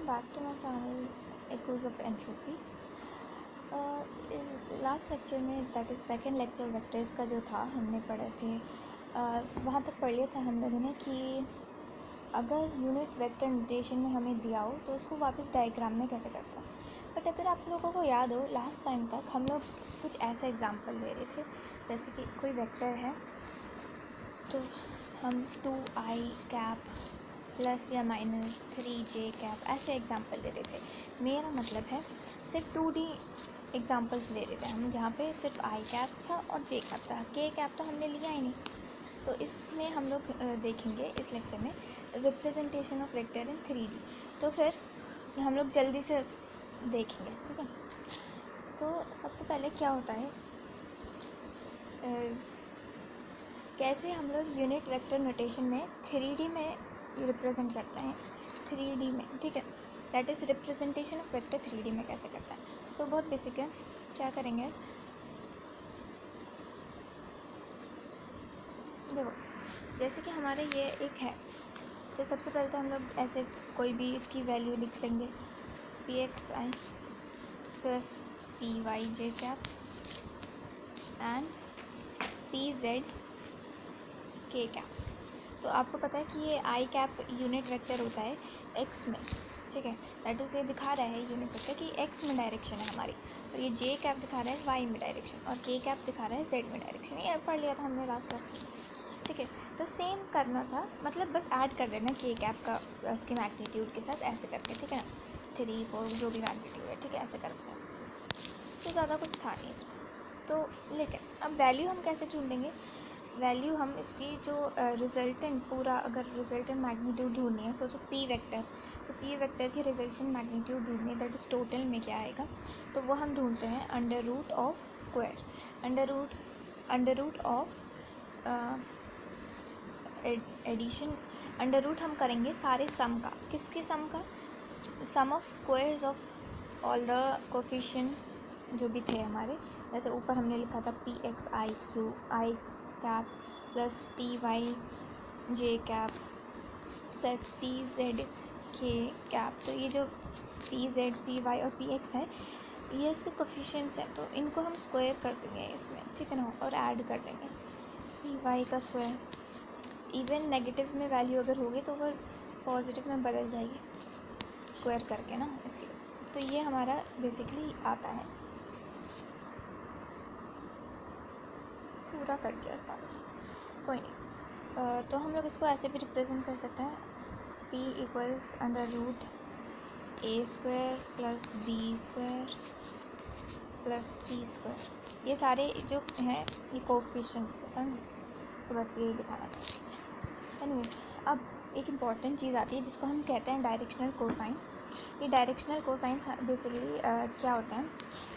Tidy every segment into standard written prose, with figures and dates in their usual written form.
welcome back to my channel Echoes of Entropy. Last lecture में that is second lecture vectors का जो था हमने पढ़े थे, वहाँ तक पढ़ लिया था हम लोगों ने कि अगर यूनिट वेक्टर नोटेशन में हमें दिया हो तो उसको वापस डायग्राम में कैसे करता है. बट अगर आप लोगों को याद हो लास्ट टाइम तक हम लोग कुछ ऐसा एग्जांपल ले रहे थे, जैसे कि कोई वेक्टर है तो हम 2i कैप प्लस या माइनस 3j कैप ऐसे एग्जांपल ले रहे थे. मेरा मतलब है सिर्फ 2D एग्जांपल्स ले रहे थे हम, जहाँ पे सिर्फ i कैप था और j कैप था. k कैप तो हमने लिया ही नहीं. तो इसमें हम लोग देखेंगे इस लेक्चर में representation of vector in 3D. तो फिर हम लोग जल्दी से देखेंगे, ठीक है. तो सबसे पहले क्या होता है, कैसे हम लोग यूनिट वेक्टर नोटेशन में 3D में रिप्रेजेंट करते हैं 3D में, ठीक है. That is representation of vector 3D में कैसे करता है. तो बहुत बेसिक है. क्या करेंगे, देखो जैसे कि हमारे ये एक है, तो सबसे पहले तो हम लोग ऐसे कोई भी इसकी वैल्यू लिख लेंगे, pxi plus pyj cap and pz k cap. तो आपको पता है कि ये आई कैप यूनिट वेक्टर होता है एक्स में, ठीक है. दैट इज़ ये दिखा रहा है यूनिट वेक्टर कि एक्स में डायरेक्शन है हमारी, और ये जे कैप दिखा रहा है वाई में डायरेक्शन, और के कैप दिखा रहा है जेड में डायरेक्शन. ये पढ़ लिया था हमने लास्ट क्लास में, ठीक है. तो सेम करना था, मतलब बस ऐड कर देना के कैप का उसके मैग्नीट्यूड के साथ ऐसे करके, ठीक है ना. 3 4 जो भी मैग्नीट्यूड है, ठीक है, ऐसे करके. तो ज़्यादा कुछ था नहीं इसमें. तो लेकिन अब वैल्यू हम कैसे ढूंढेंगे. वैल्यू हम इसकी जो रिजल्टेंट पूरा, अगर रिजल्टेंट मैग्नीट्यूड ढूंढनी है, सोचो पी वेक्टर, तो पी वेक्टर की रिजल्टेंट मैग्नीट्यूड ढूंढनी है, दैट इज़ टोटल में क्या आएगा. तो वो हम ढूंढते हैं under root of square, under root of addition. Under root हम करेंगे सारे सम का. किसके सम का, sum of squares of all the coefficients जो भी थे हमारे. जैसे ऊपर हमने लिखा था P X I Q I cap plus P Y J cap plus P Z K cap. तो ये जो पी जेड पी वाई और पी एक्स है, ये इसके कोफिशिएंट्स हैं, तो इनको हम स्क्वायर कर देंगे इसमें, ठीक है ना, और ऐड कर देंगे पी वाई का स्क्वायर. इवन नेगेटिव में वैल्यू अगर होगी तो वो पॉजिटिव में बदल जाएगी स्क्वायर करके ना, इसलिए. तो ये हमारा बेसिकली आता है. पूरा कर दिया सारा, कोई नहीं. तो हम लोग इसको ऐसे भी रिप्रेजेंट कर सकते हैं, p equals under root A square plus B square plus C square. ये सारे जो हैं ये कोफिशिएंट्स हैं, समझे. तो बस यही दिखाना था. एनीवेज, अब एक इम्पॉर्टेंट चीज़ आती है जिसको हम कहते हैं डायरेक्शनल कोसाइंस. ये डायरेक्शनल कोसाइंस बेसिकली क्या होता है.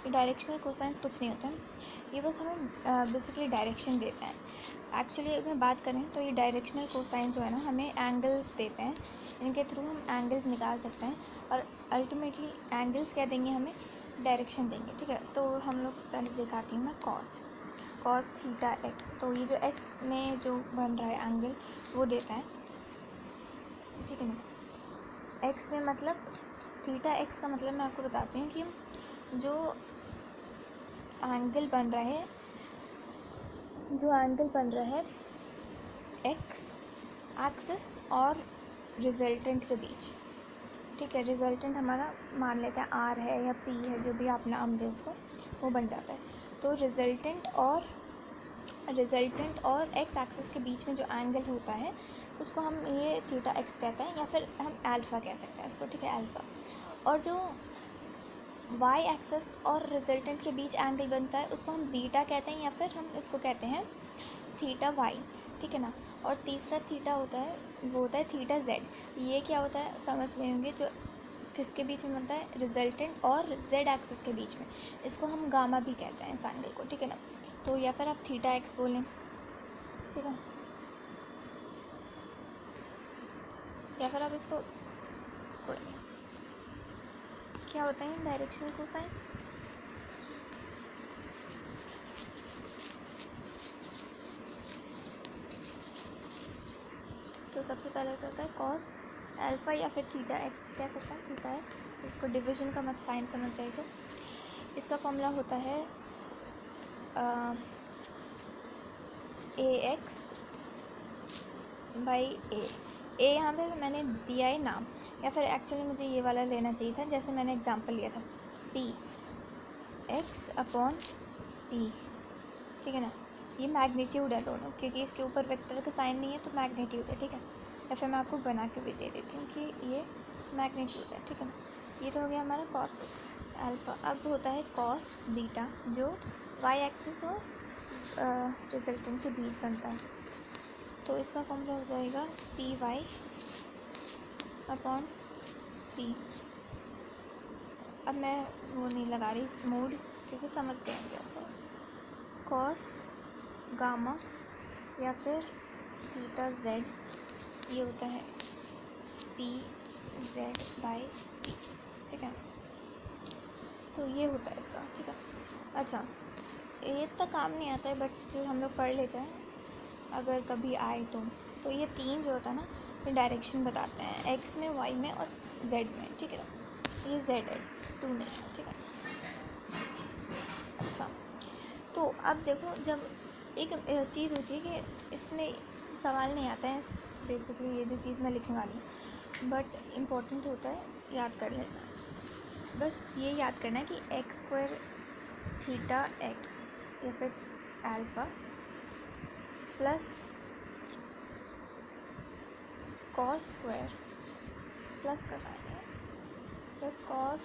ये डायरेक्शनल कोसाइंस कुछ नहीं होता है, ये बस हमें बेसिकली डायरेक्शन देता है. एक्चुअली अगर बात करें तो ये डायरेक्शनल कोसाइन जो है ना, हमें एंगल्स देते हैं. इनके थ्रू हम एंगल्स निकाल सकते हैं, और अल्टीमेटली एंगल्स क्या देंगे, हमें डायरेक्शन देंगे, ठीक है. तो हम लोग पहले दिखाती हूँ मैं कॉस थीटा एक्स. तो ये जो एक्स में जो बन रहा है एंगल वो देता है, ठीक है ना. एक्स में मतलब थीटा एक्स का मतलब मैं आपको बताती हूँ कि जो एंगल बन रहा है एक्स एक्सिस और रिजल्टेंट के बीच, ठीक है. रिजल्टेंट हमारा मान लेते हैं आर है या पी है, जो भी आप नाम दें उसको, वो बन जाता है. तो रिजल्टेंट और एक्स एक्सिस के बीच में जो एंगल होता है उसको हम ये थीटा एक्स कहते हैं, या फिर हम अल्फ़ा कह सकते हैं उसको, ठीक है, अल्फ़ा. और जो वाई एक्सिस और रिजल्टेंट के बीच एंगल बनता है उसको हम बीटा कहते हैं, या फिर हम इसको कहते हैं थीटा वाई, ठीक है ना. और तीसरा थीटा होता है, वो होता है थीटा जेड. ये क्या होता है समझ गए होंगे, जो किसके बीच में बनता है, रिजल्टेंट और जेड एक्सिस के बीच में. इसको हम गामा भी कहते हैं इस एंगल को, ठीक है ना. तो या फिर आप थीटा एक्स बोलें, ठीक है, या फिर आप इसको, कोई नहीं. क्या होता है डायरेक्शनल कोसाइंस. तो सबसे पहले तो होता है कॉस अल्फ़ा या फिर थीटा एक्स कह सकते हैं, थीटा एक्स। इसको डिवीजन का मत साइन समझ जाएगा। इसका फॉर्मूला होता है ए एक्स बाई ए यहाँ पे मैंने दिया है नाम, या फिर एक्चुअली मुझे ये वाला लेना चाहिए था, जैसे मैंने एग्जांपल लिया था पी एक्स अपॉन पी, ठीक है ना। ये मैग्नीट्यूड है दोनों, क्योंकि इसके ऊपर वेक्टर का साइन नहीं है तो मैग्नीट्यूड है, ठीक है। या फिर मैं आपको बना के भी दे देती हूँ कि ये मैग्नीट्यूड है, ठीक है। ये तो हो गया हमारा कॉस अल्फ़ा। अब होता है कॉस बीटा, जो वाई एक्सिस और रिजल्टेंट के बीच बनता है। तो इसका फॉर्मूला हो जाएगा पी वाई अपॉन पी। अब मैं वो नहीं लगा रही मूड, क्योंकि समझ गए होंगे आपको। कॉस गामा या फिर थीटा जेड, ये होता है पी जेड बाई पी, ठीक है। तो ये होता है इसका, ठीक है। अच्छा, ये इतना काम नहीं आता है, बट स्टिल हम लोग पढ़ लेते हैं अगर कभी आए तो ये तीन जो होता है ना, ये डायरेक्शन बताते हैं, एक्स में, वाई में और जेड में, ठीक है ना। ये जेड है, टू नहीं है, ठीक है। अच्छा, तो अब देखो, जब एक चीज़ होती है कि इसमें सवाल नहीं आता है बेसिकली, ये जो चीज़ मैं लिखने वाली हूँ, बट इम्पोर्टेंट होता है, याद कर लेना। बस ये याद करना है कि एक्स स्क्वायर थीटा एक्स या फिर alpha plus cos square plus का साइन है, plus cos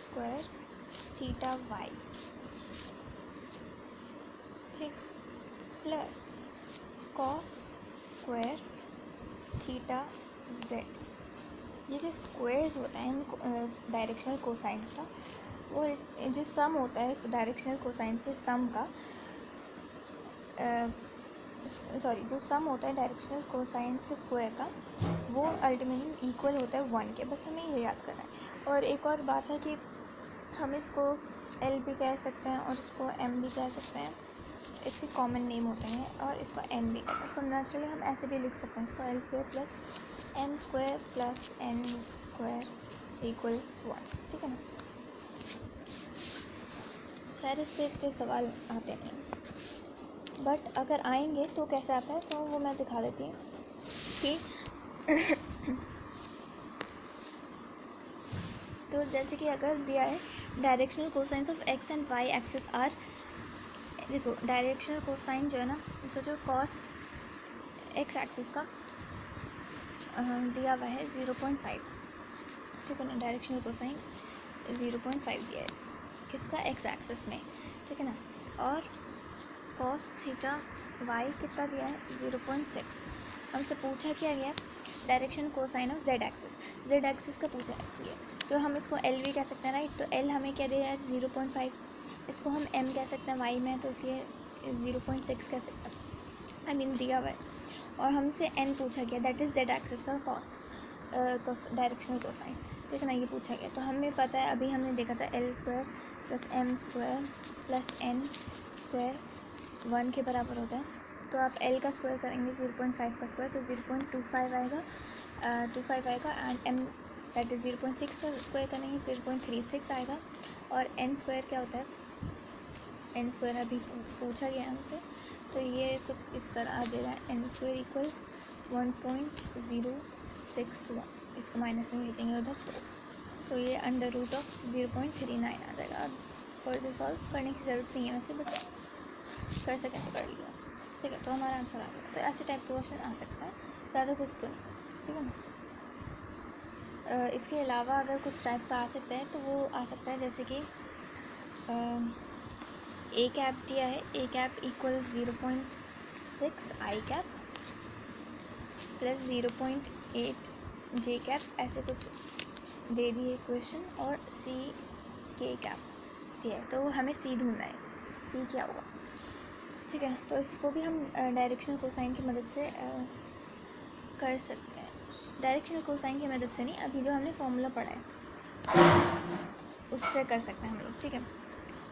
square theta Y, ठीक, plus cos square theta Z. ये जो स्क्वायर्स होता है इन डायरेक्शनल कोसाइंस का, वो जो सम होता है डायरेक्शनल कोसाइंस के सम का, जो सम होता है डायरेक्शनल कोसाइंस के स्क्वायर का, वो अल्टीमेटली इक्वल होता है 1 के। बस हमें ये याद करना है। और एक और बात है कि हम इसको एल भी कह सकते हैं और इसको एम भी कह सकते हैं, इसके कॉमन नेम होते हैं, और इसको एन भी कहते हैं। तो नेचुरली हम ऐसे भी लिख सकते हैं इसको L square plus M square plus N square equals 1, ठीक है ना। खैर इस पर इतने सवाल आते नहीं, बट अगर आएंगे तो कैसे आता है, तो वो मैं दिखा देती हूँ कि तो जैसे कि अगर दिया है directional cosines of X and Y axis are, देखो डायरेक्शनल कोसाइन जो है ना, सोचो कॉस एक्स एक्सिस का दिया हुआ है 0.5, ठीक है ना। डायरेक्शनल कोसाइन 0.5 दिया है किसका, एक्स एक्सिस में, ठीक है ना। और कॉस थीटा वाई कितना दिया है 0.6। हमसे पूछा क्या गया, direction cosine of Z axis का पूछा है, तो हम इसको एल भी कह सकते हैं, राइट। तो एल हमें क्या दिया है 0.5, इसको हम एम कह सकते हैं, वाई में तो इसलिए 0.6 कह सकते हैं, आई मीन दिया हुआ है। और हमसे एन पूछा गया, दैट इज़ जेड एक्सिस का कॉस डायरेक्शनल कोसाइन, ठीक है ना, ये पूछा गया। तो हमें पता है, अभी हमने देखा था L square plus M square plus N square 1 के बराबर होता है। तो आप एल का स्क्वायर करेंगे 0.5 का स्क्वायर, तो 0.25 आएगा, 25 आएगा। एंड एम दैट इज़ 0.6 का स्क्वायर करेंगे 0.36 आएगा। और एन स्क्वायर क्या होता है, एन स्क्वायर अभी पूछा गया हमसे, तो ये कुछ इस तरह आ जाएगा, एन स्क्वायर इक्वल्स 1.061, इसको माइनस में भेजेंगे उधर, तो ये अंडर रूट ऑफ 0.39 आ जाएगा। फर्दर सॉल्व करने की ज़रूरत नहीं है वैसे, बट कर सकें तो कर लिया, ठीक है। तो हमारा आंसर आ गया। तो ऐसे टाइप के क्वेश्चन आ सकता है, ज़्यादा कुछ तो नहीं, ठीक है ना। इसके अलावा अगर कुछ टाइप का आ सकता है तो वो आ सकता है जैसे कि ए कैप दिया है, A cap equal 0.6 I cap plus 0.8 J cap, ऐसे कुछ दे दिए क्वेश्चन। और सी के कैप दिया है, तो हमें सी ढूंढना है, सी क्या होगा, ठीक है। तो इसको भी हम डायरेक्शनल कोसाइन की मदद से कर सकते हैं। डायरेक्शनल कोसाइन की मदद से नहीं, अभी जो हमने फॉर्मूला पढ़ा है उससे कर सकते हैं हम लोग, ठीक है।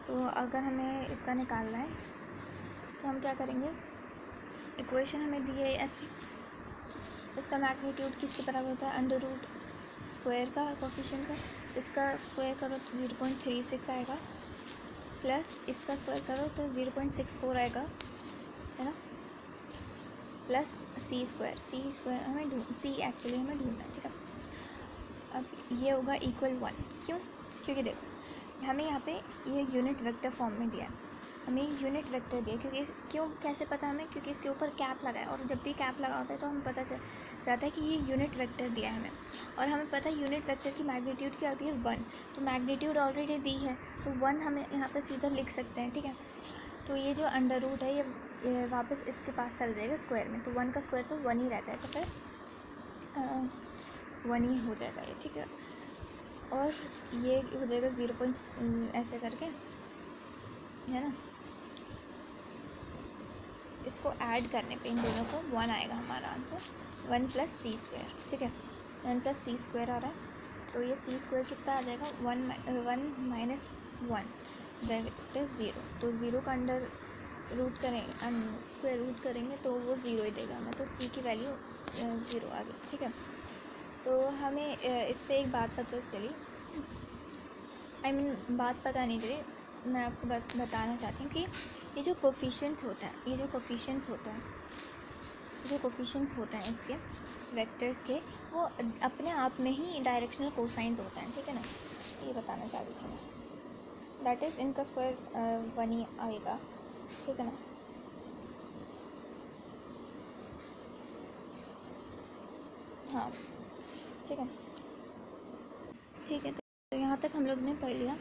तो अगर हमें इसका निकालना है तो हम क्या करेंगे, इक्वेशन हमें दी है ऐसी, इसका मैग्नीट्यूड किसके बराबर होता है, अंडर रूट स्क्वायर का कोफिशिएंट का, इसका स्क्वायर करो तो 0.36 आएगा, प्लस इसका स्क्वायर करो तो 0.64 आएगा, है ना, प्लस सी स्क्वायर हमें ढूंढना है, ठीक है। अब ये होगा इक्वल 1, क्यों, क्योंकि देखो हमें यहाँ पे ये यूनिट वेक्टर फॉर्म में दिया है, हमें यूनिट वेक्टर दिया, क्योंकि क्यों कैसे पता हमें, क्योंकि इसके ऊपर कैप लगा है, और जब भी कैप लगा होता है तो हमें पता चल जाता है कि ये यूनिट वेक्टर दिया है हमें, और हमें पता है यूनिट वेक्टर की मैग्नीट्यूड क्या होती है 1, तो मैग्नीट्यूड ऑलरेडी दी है तो 1 हमें यहाँ पे सीधा लिख सकते हैं, ठीक है। तो ये जो अंडर रूट है ये वापस इसके पास चल जाएगा स्क्वायर में, तो 1 का स्क्वायर तो 1 ही रहता है, तो फिर 1 ही हो जाएगा ये, ठीक है। और ये हो जाएगा 0 ऐसे करके, है ना, इसको ऐड करने पे इन दोनों को 1 आएगा हमारा आंसर, 1 + सी स्क्वायर, ठीक है, 1 + सी स्क्वायर आ रहा है, तो ये सी स्क्वायर कितना आ जाएगा 1 - 1 दैट इज़ 0, तो 0 का अंडर रूट करें स्क्वायर रूट करेंगे तो वो 0 ही देगा हमें, तो सी की वैल्यू 0 आ गई, ठीक है। तो हमें इससे एक बात पता चली, बात पता नहीं चली, मैं आपको बताना चाहती हूँ कि ये जो कोफिशिएंट्स होता है इसके वेक्टर्स के, वो अपने आप में ही डायरेक्शनल कोसाइंस होता है, ठीक है ना, ये बताना चाह रही थी मैं, दैट इज़ इनका स्क्वायर 1 ही आएगा, ठीक है ना। हाँ ठीक है, तो यहाँ तक हम लोग ने पढ़ लिया।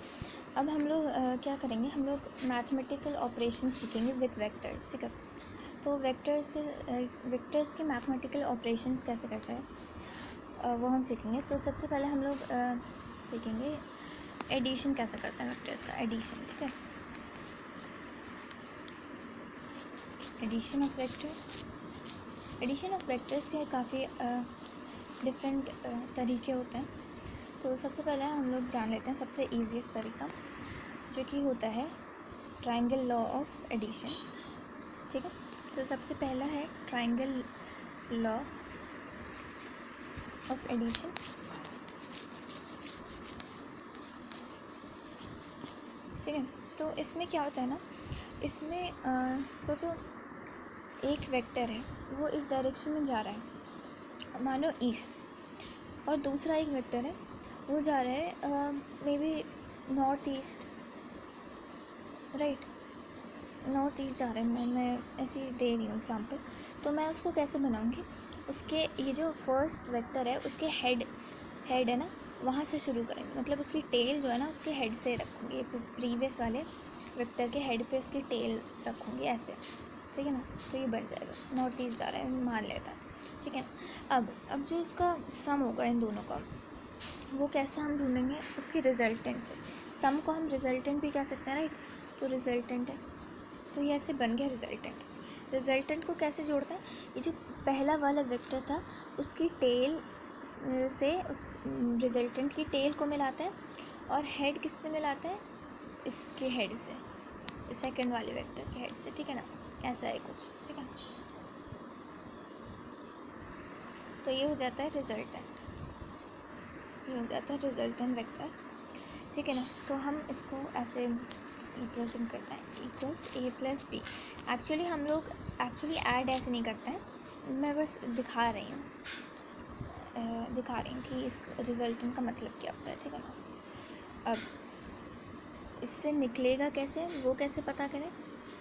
अब हम लोग क्या करेंगे, हम लोग मैथमेटिकल ऑपरेशन सीखेंगे विथ वेक्टर्स, ठीक है। तो वेक्टर्स के मैथमेटिकल ऑपरेशंस कैसे करते हैं वो हम सीखेंगे। तो सबसे पहले हम लोग सीखेंगे एडिशन कैसे करते हैं वेक्टर्स का, एडिशन, ठीक है। एडिशन ऑफ वेक्टर्स के काफ़ी डिफरेंट तरीके होते हैं। तो सबसे पहले हम लोग जान लेते हैं सबसे ईजीएस्ट तरीका, जो कि होता है ट्रायंगल लॉ ऑफ एडिशन, ठीक है। तो सबसे पहला है ट्रायंगल लॉ ऑफ एडिशन। ठीक है, तो इसमें क्या होता है ना, इसमें सोचो एक वेक्टर है वो इस डायरेक्शन में जा रहा है, मानो ईस्ट, और दूसरा एक वेक्टर है वो जा रहा है may be north east, right, north east जा रहा है, मैं ऐसी दे रही हूँ एग्जाम्पल। तो मैं उसको कैसे बनाऊँगी, उसके ये जो फर्स्ट वेक्टर है उसके हेड है ना, वहाँ से शुरू करेंगे, मतलब उसकी टेल जो है ना उसके हेड से रखूँगी, प्रीवियस वाले वेक्टर के हेड पे उसकी टेल रखूँगी ऐसे, ठीक है ना। तो ये बन जाएगा नॉर्थ ईस्ट जा रहा है, मान लेता है, ठीक है ना। अब जो उसका सम होगा इन दोनों का, वो कैसे हम ढूंढेंगे, उसकी रिजल्टेंट से। सम को हम रिजल्टेंट भी कह सकते हैं, राइट, तो रिजल्टेंट है, तो ये ऐसे बन गया रिजल्टेंट को कैसे जोड़ते हैं, ये जो पहला वाला वेक्टर था उसकी टेल से उस रिजल्टेंट की टेल को मिलाते हैं, और हेड किससे मिलाते हैं, इसके हेड से, सेकंड वाले वेक्टर के हेड से, ठीक है ना, ऐसा है कुछ, ठीक है। तो ये हो जाता है रिजल्टेंट, ये हो जाता है रिजल्टेंट वेक्टर, ठीक है ना। तो हम इसको ऐसे रिप्रेजेंट करते हैं इक्वल्स a + b। एक्चुअली हम लोग ऐड ऐसे नहीं करते हैं, मैं बस दिखा रही हूँ कि इस रिजल्टेंट का मतलब क्या होता है, ठीक है ना। अब इससे निकलेगा कैसे, वो कैसे पता करें,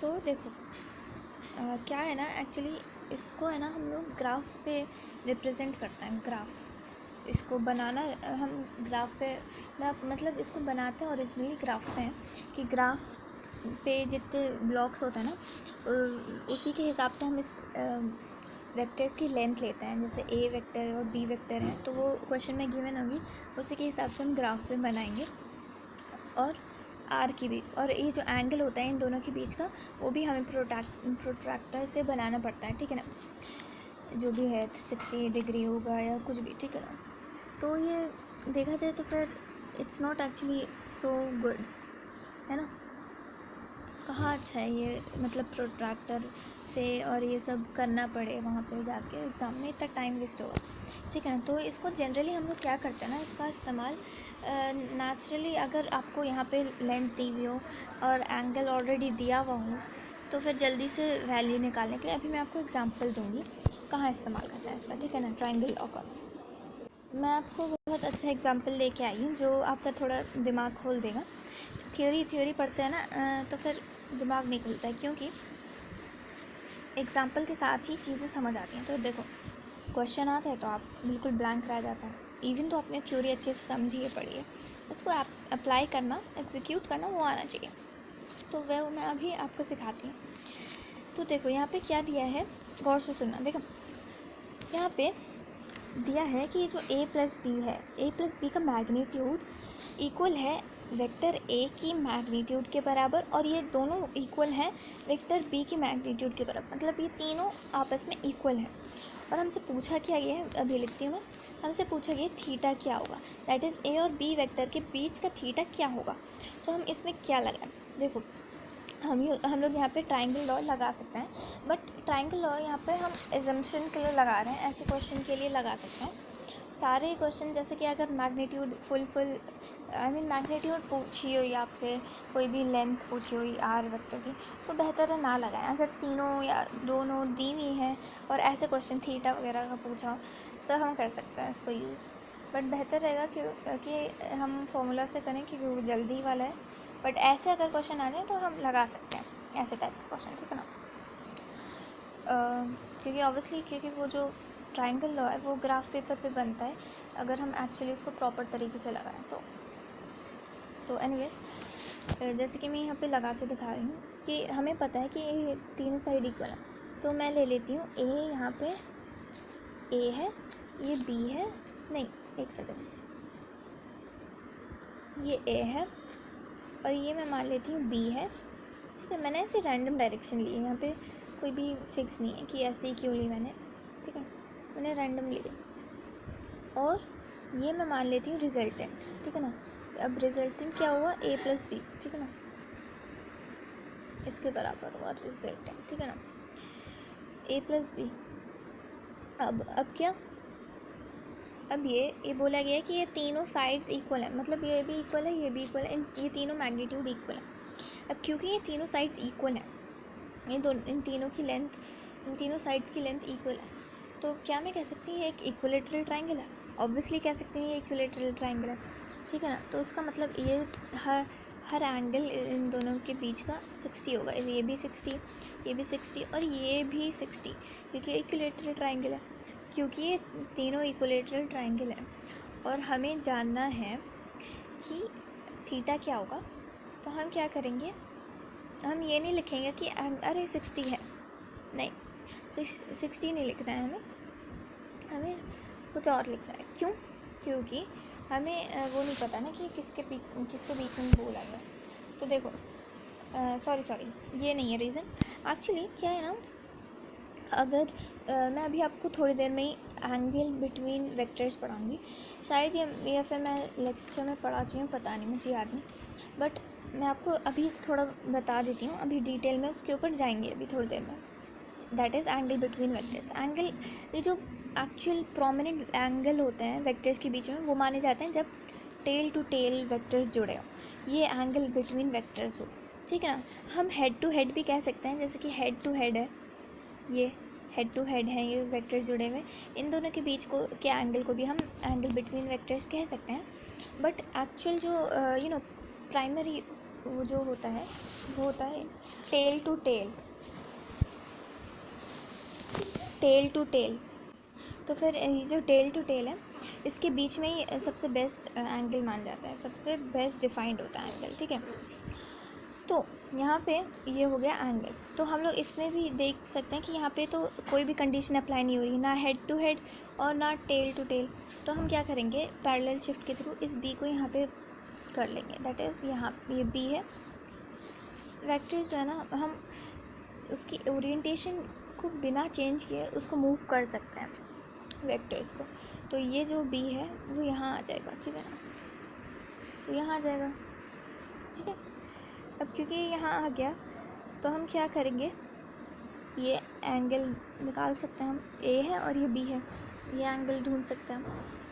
तो देखो क्या है ना, एक्चुअली इसको है ना हम लोग ग्राफ पे रिप्रेजेंट करते हैं, ग्राफ इसको बनाना हम ग्राफ पे, मतलब इसको बनाते हैं ओरिजिनली ग्राफ पे हैं, कि ग्राफ पे जितने ब्लॉक्स होते हैं ना उसी के हिसाब से हम इस वेक्टर्स की लेंथ लेते हैं, जैसे ए वेक्टर और बी वेक्टर है तो वो क्वेश्चन में गिवन होगी, उसी के हिसाब से हम ग्राफ पे बनाएंगे। और आर की भी, और ये जो एंगल होता है इन दोनों के बीच का वो भी हमें प्रोट्रैक्टर से बनाना पड़ता है, ठीक है ना, जो भी है 60 डिग्री होगा या कुछ भी, ठीक है ना। तो ये देखा जाए तो फिर it's not actually so good, है ना। कहाँ अच्छा है ये, मतलब प्रोट्रैक्टर से और ये सब करना पड़े वहाँ पे जाके एग्ज़ाम में, इतना टाइम वेस्ट होगा, ठीक है ना। तो इसको जनरली हम लोग क्या करते हैं ना, इसका इस्तेमाल नेचुरली, अगर आपको यहाँ पे लेंथ दी हुई हो और एंगल ऑलरेडी दिया हुआ हो, तो फिर जल्दी से वैल्यू निकालने के लिए अभी मैं आपको एग्जांपल दूंगी कहाँ इस्तेमाल करते हैं इसका, ठीक है ना। ट्रायंगल लॉ का मैं आपको बहुत अच्छा एग्जांपल लेके आई हूँ जो आपका थोड़ा दिमाग खोल देगा। थ्योरी पढ़ते हैं ना तो फिर दिमाग नहीं खुलता है, क्योंकि एग्जांपल के साथ ही चीज़ें समझ आती हैं। तो देखो, क्वेश्चन आता है तो आप बिल्कुल ब्लैंक रह जाता है, इवन तो आपने थ्योरी अच्छे से समझिए पढ़िए, उसको आप अप्लाई करना, एग्जीक्यूट करना, वो आना चाहिए। तो वह मैं अभी आपको सिखाती हूँ। तो देखो यहाँ पे क्या दिया है, गौर से सुनना। देखो यहाँ पे दिया है कि ये जो a प्लस बी है, a प्लस बी का मैग्नीट्यूड इक्वल है वेक्टर a की मैग्नीट्यूड के बराबर, और ये दोनों इक्वल हैं वेक्टर b की मैग्नीट्यूड के बराबर, मतलब ये तीनों आपस में इक्वल हैं। और हमसे पूछा क्या गया है, अभी लिखती हूँ मैं, हमसे पूछा गया थीटा क्या होगा, दैट इज़ a और b वेक्टर के बीच का थीटा क्या होगा। तो हम इसमें क्या लगाएं, देखो हम लोग यहाँ पे ट्रायंगल लॉ लगा सकते हैं, बट ट्रायंगल लॉ यहाँ पे हम एजम्पशन के लिए लगा रहे हैं, ऐसे क्वेश्चन के लिए लगा सकते हैं। सारे क्वेश्चन जैसे कि अगर मैग्नीट्यूड मैग्नीट्यूड पूछी हुई आपसे, कोई भी लेंथ पूछी हुई आर वेक्टर की, तो बेहतर है ना लगाएं। अगर तीनों या दोनों दी हुई हैं और ऐसे क्वेश्चन थीटा वगैरह का पूछा हो तो हम कर सकते हैं इसको यूज़, बट बेहतर रहेगा क्योंकि हम फॉर्मूला से करें क्योंकि वो जल्दी वाला है। बट ऐसे अगर क्वेश्चन आ जाए तो हम लगा सकते हैं ऐसे टाइप के क्वेश्चन, ठीक है ना। क्योंकि ऑब्वियसली क्योंकि वो जो ट्रायंगल लॉ है वो ग्राफ पेपर पे बनता है, अगर हम एक्चुअली उसको प्रॉपर तरीके से लगाएं तो एनीवेज जैसे कि मैं यहाँ पे लगा के दिखा रही हूँ कि हमें पता है कि ये तीनों साइड इक्वल है। तो मैं ले लेती हूँ ए, यहाँ पे ए है, ये बी है, नहीं एक सेकेंड, ये ए है और ये मैं मान लेती हूँ बी है, ठीक है। मैंने ऐसे रैंडम डायरेक्शन ली है, यहाँ पे कोई भी फिक्स नहीं है कि ऐसे ही क्यों ली मैंने, ठीक है, मैंने रैंडम ली। और ये मैं मान लेती हूँ रिजल्टेंट, ठीक है ना। अब रिजल्टेंट क्या हुआ, a प्लस बी, ठीक है ना, इसके बराबर हुआ रिजल्टेंट, ठीक है ना, a प्लस बी। अब क्या, अब ये बोला गया है कि ये तीनों साइड्स इक्वल है, मतलब ये भी इक्वल है, ये भी इक्वल है, ये तीनों मैग्नीट्यूड इक्वल है। अब क्योंकि ये तीनों साइड्स इक्वल हैं, इन तीनों की लेंथ, इन तीनों साइड्स की लेंथ इक्वल है, तो क्या मैं कह सकती हूँ ये एक इक्विलेटरल ट्रायंगल है। ऑब्वियसली कह सकती हूँ ये इक्विलेटरल ट्रायंगल है, ठीक है ना। तो उसका मतलब ये हर एंगल इन दोनों के बीच का 60 होगा, ये भी 60, ये भी 60 और ये भी 60, क्योंकि इक्विलेटरल ट्रायंगल है, क्योंकि ये तीनों इक्विलेटरल ट्रायंगल है। और हमें जानना है कि थीटा क्या होगा, तो हम क्या करेंगे, हम ये नहीं लिखेंगे कि अरे 60 है, नहीं 60 नहीं लिखना है, हमें कुछ और लिखना है। क्यों, क्योंकि हमें वो नहीं पता ना कि किसके बीच में बोला गया। तो देखो सॉरी ये नहीं है रीज़न, एक्चुअली क्या है ना, अगर मैं अभी आपको थोड़ी देर में ही एंगल बिटवीन वेक्टर्स पढ़ाऊँगी, शायद ये या फिर मैं लेक्चर में पढ़ा चुकी हूँ, पता नहीं, मुझे याद नहीं, बट मैं आपको अभी थोड़ा बता देती हूँ, अभी डिटेल में उसके ऊपर जाएंगे अभी थोड़ी देर में। That is angle between vectors. Angle, ये जो एक्चुअल प्रोमिनेंट एंगल होते हैं वेक्टर्स के बीच में, वो माने जाते हैं जब टेल टू टेल वेक्टर्स जुड़े हो, ये एंगल बिटवीन वेक्टर्स हो, ठीक है ना। हम हेड टू हेड भी कह सकते हैं, जैसे कि हेड टू हेड है, ये हेड टू हेड है, ये वेक्टर्स जुड़े हुए, इन दोनों के बीच को के एंगल को भी हम एंगल बिटवीन वेक्टर्स कह सकते हैं। बट एक्चुअल जो प्राइमरी वो जो होता है वो होता है tail to tail, tail to tail. तो फिर ये जो टेल टू टेल है, इसके बीच में ही सबसे बेस्ट एंगल मान जाता है, सबसे बेस्ट डिफाइंड होता है एंगल, ठीक है। तो यहाँ पे ये हो गया एंगल। तो हम लोग इसमें भी देख सकते हैं कि यहाँ पे तो कोई भी कंडीशन अप्लाई नहीं हो रही, ना हेड टू हेड और ना टेल टू टेल। तो हम क्या करेंगे, पैरेलल शिफ्ट के थ्रू इस बी को यहाँ पे कर लेंगे, दैट इज़ यहाँ ये बी है। वेक्टर जो है ना, हम उसकी ओरिएंटेशन को बिना चेंज किए उसको मूव कर सकते हैं वेक्टर्स को। तो ये जो बी है वो यहाँ आ जाएगा, ठीक है ना, वो यहाँ आ जाएगा, ठीक है। अब क्योंकि यहाँ आ गया तो हम क्या करेंगे, ये एंगल निकाल सकते हैं हम, ए है और ये बी है, ये एंगल ढूंढ सकते हैं हम,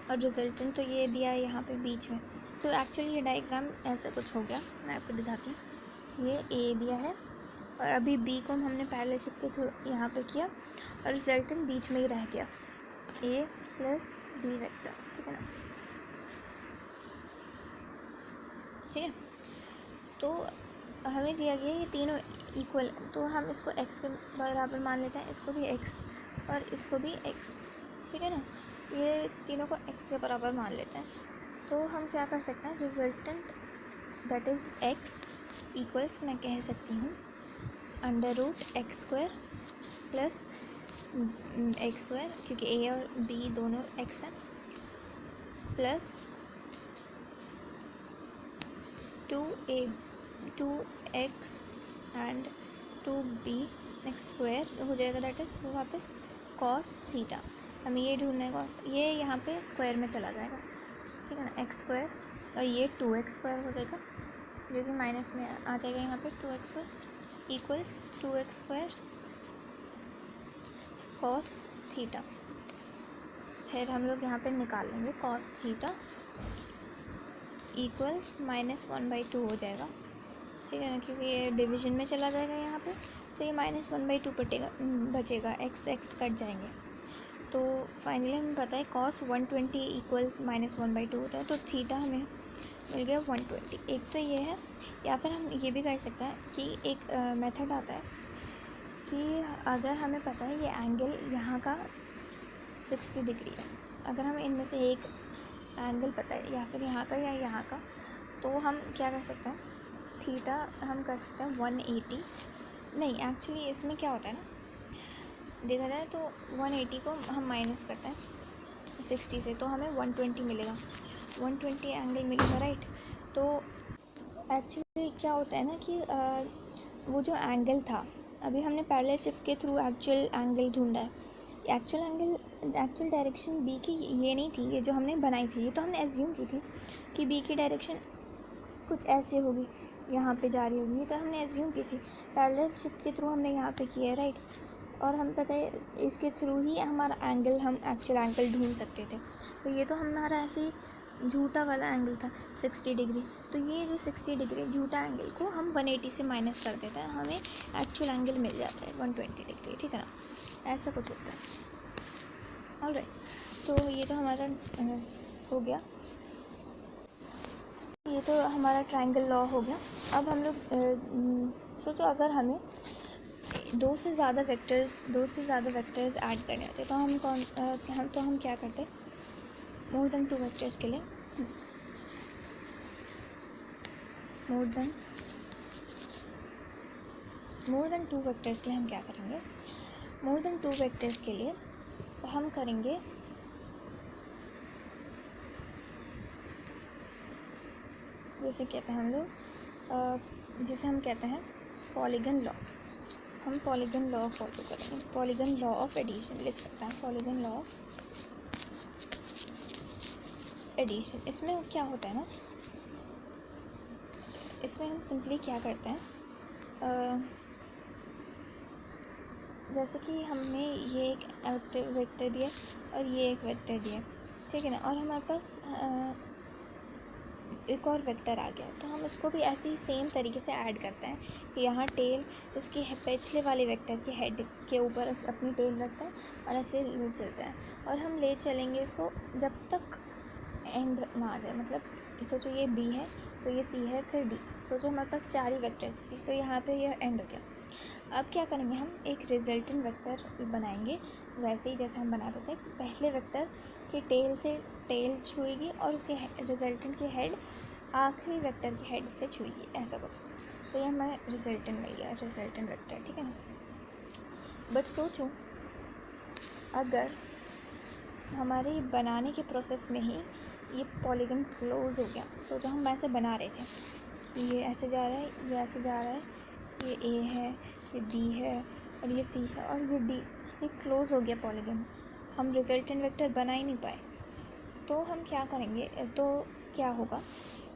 और रिजल्टेंट तो ये दिया है यहाँ पे बीच में। तो एक्चुअली ये डायग्राम ऐसा कुछ हो गया, मैं आपको दिखाती हूँ। ये ए दिया है और अभी बी को हमने पैरेलल शिफ्ट के थ्रू यहाँ पे किया और रिजल्टेंट बीच में ही रह गया, ए प्लस बी वेक्टर, ठीक है ना। ठीक है, तो हमें दिया गया ये तीनों इक्वल, तो हम इसको x के बराबर मान लेते हैं, इसको भी x और इसको भी x, ठीक है ना। ये तीनों को x के बराबर मान लेते हैं। तो हम क्या कर सकते हैं, resultant that is x equals, मैं कह सकती हूँ √x² प्लस x², क्योंकि a और b दोनों x हैं, प्लस 2x एंड 2b² हो जाएगा, दैट इज़ वापस cos थीटा। हमें ये ढूंढना है cos, ये यहाँ पे स्क्वायर में चला जाएगा, ठीक है ना, x² और ये 2x² हो जाएगा, जो कि माइनस में आ जाएगा यहाँ पे 2x² equals 2x² cos theta. फिर हम लोग यहाँ पे निकाल लेंगे cos थीटा इक्वल्स -1/2 हो जाएगा, ठीक है ना, क्योंकि ये डिवीजन में चला जाएगा यहाँ पे, तो ये -1/2 बचेगा, x कट जाएंगे। तो फाइनली हमें पता है cos 120 इक्वल्स -1/2 होता है, तो थीटा हमें मिल गया 120। एक तो ये है, या फिर हम ये भी कर सकते हैं कि एक मेथड आता है कि अगर हमें पता है ये एंगल यहाँ का 60 डिग्री है, अगर हमें इनमें से एक एंगल पता है, या फिर यहाँ का या यहाँ का, तो हम क्या कर सकते हैं, थीटा हम कर सकते हैं 180, नहीं एक्चुअली इसमें क्या होता है ना, देखा जाए तो 180 को हम माइनस करते हैं 60 से, तो हमें 120 मिलेगा, 120 एंगल मिलेगा, राइट। तो एक्चुअली क्या होता है ना कि वो जो एंगल था, अभी हमने पैरेलल शिफ्ट के थ्रू एक्चुअल एंगल ढूंढा है, actual angle, actual direction B की ये नहीं थी, ये जो हमने बनाई थी, ये तो हमने एज्यूम की थी कि बी की डायरेक्शन कुछ ऐसे होगी, यहाँ पे जा रही होगी, ये तो हमने एज्यूम की थी, पैरेलल शिफ्ट के थ्रू हमने यहाँ पे किया है, राइट। और हमें पता है इसके थ्रू ही हमारा एंगल, हम एक्चुअल एंगल ढूंढ सकते थे। तो ये तो हमारा ऐसे ही झूठा वाला एंगल था 60 डिग्री, तो ये जो 60 डिग्री झूठा एंगल को हम 180 से माइनस कर देते हैं, हमें एक्चुअल एंगल मिल जाता है 120 डिग्री, ठीक है ना, ऐसा कुछ होता है। ऑलराइट, तो ये तो हमारा हो गया, ये तो हमारा ट्रायंगल लॉ हो गया। अब हम लोग सोचो अगर हमें दो से ज़्यादा वेक्टर्स ऐड करने होते तो हम क्या करते, मोर देन 2 वेक्टर्स के लिए, मोर देन 2 वेक्टर्स के लिए हम क्या करेंगे, मोर देन 2 वेक्टर्स के लिए हम करेंगे जैसे कहते हैं हम लोग, जिसे हम कहते हैं पॉलीगन लॉ, हम पॉलीगन लॉ फॉलो करेंगे, पॉलीगन लॉ ऑफ एडिशन लिख सकते हैं, पॉलीगन लॉ ऑफ एडिशन। इसमें क्या होता है ना, इसमें हम सिंपली क्या करते हैं, जैसे कि हमने ये एक वेक्टर दिया और ये एक वेक्टर दिया, ठीक है ना, और हमारे पास एक और वेक्टर आ गया, तो हम उसको भी ऐसे ही सेम तरीके से ऐड करते हैं कि यहाँ टेल उसकी पिछले वाले वेक्टर के हेड के ऊपर अपनी टेल रखते हैं और ऐसे ले चलते हैं, और हम ले चलेंगे उसको जब तक एंड ना आ जाए, मतलब सोचो ये बी है तो ये सी है फिर डी, सोचो हमारे पास 4 ही वेक्टर्स थी, तो यहाँ पे यह एंड हो गया। अब क्या करेंगे, हम एक रिजल्टेंट वेक्टर बनाएंगे, वैसे ही जैसे हम बनाते थे, पहले वेक्टर के टेल से टेल छुएगी और उसके रिजल्टेंट के हेड आखिरी वेक्टर के हेड से छुएगी, ऐसा कुछ। तो ये हमें रिजल्टेंट मिल गया, रिजल्टेंट वेक्टर, ठीक है ना। बट सोचो अगर हमारे बनाने के प्रोसेस में ही ये पॉलीगन क्लोज हो गया, सोचो हम ऐसे बना रहे थे, ये ऐसे जा रहा है, ये ऐसे जा रहा है, ये ए है, ये बी है और ये सी है और ये डी, ये क्लोज हो गया पॉलीगन, हम रिजल्टेंट वेक्टर बना ही नहीं पाए। तो हम क्या करेंगे, तो क्या होगा,